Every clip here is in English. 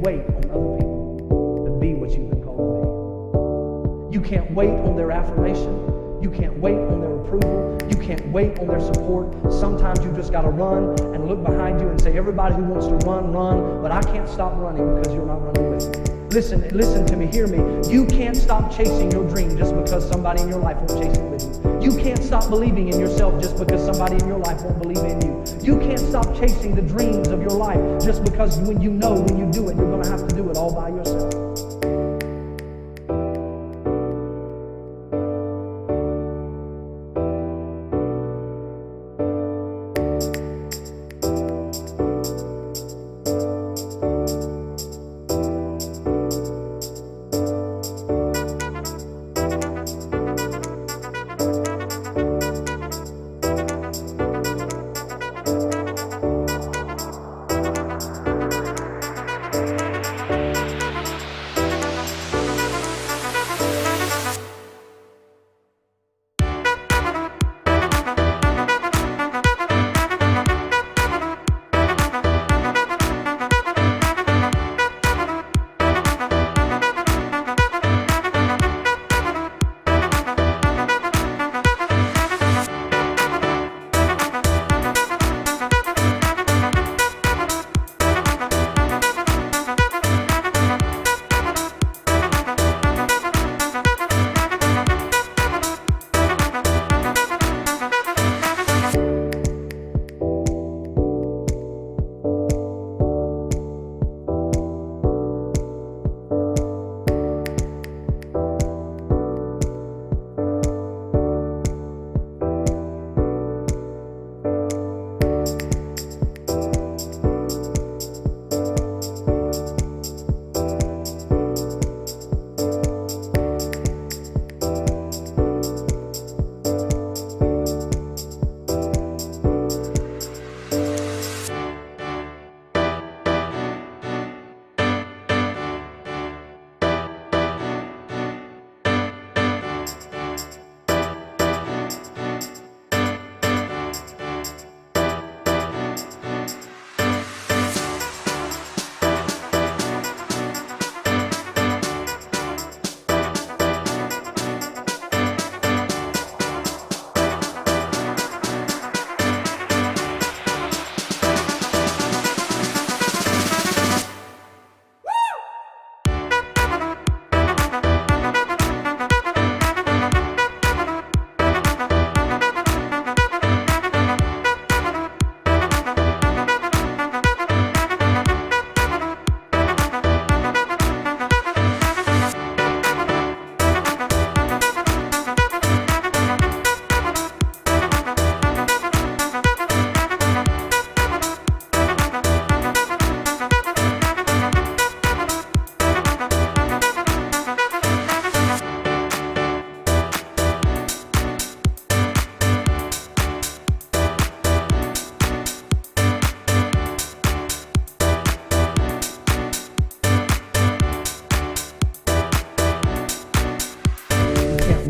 wait on other people to be what you've been called to be. You can't wait on their affirmation. You can't wait on their approval. You can't wait on their support. Sometimes you just got to run and look behind you and say, everybody who wants to run, run, but I can't stop running because you're not running with me. Listen to me, hear me. You can't stop chasing your dream just because somebody in your life won't chase it with you. You can't stop believing in yourself just because somebody in your life won't believe in you. You can't stop chasing the dreams of your life just because when you know when you do it, you're going to have to do it all by yourself.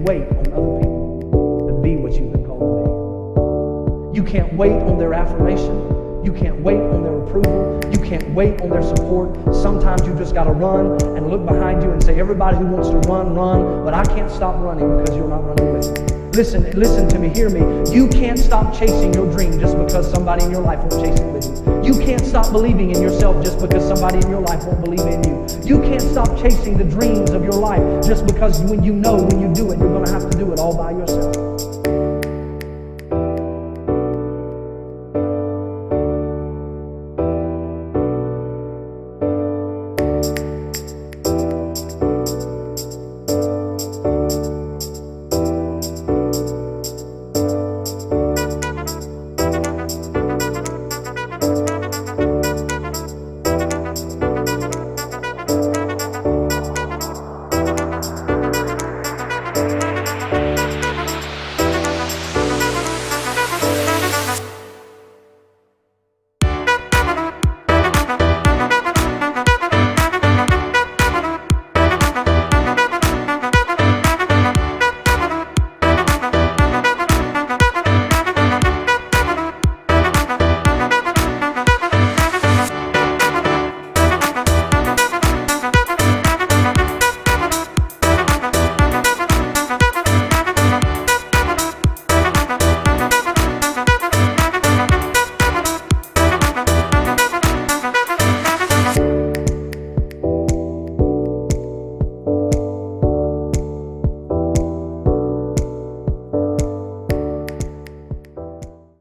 wait on other people to be what you've been called to be. You can't wait on their affirmation. You can't wait on their approval. You can't wait on their support. Sometimes you just got to run and look behind you and say, everybody who wants to run, run, but I can't stop running because you're not running with me. Listen to me, hear me. You can't stop chasing your dream just because somebody in your life won't chase it with you. You can't stop believing in yourself just because somebody in your life won't believe in you. You can't stop chasing the dreams of your life just because when you know when you do it, you're going to have to do it all by yourself.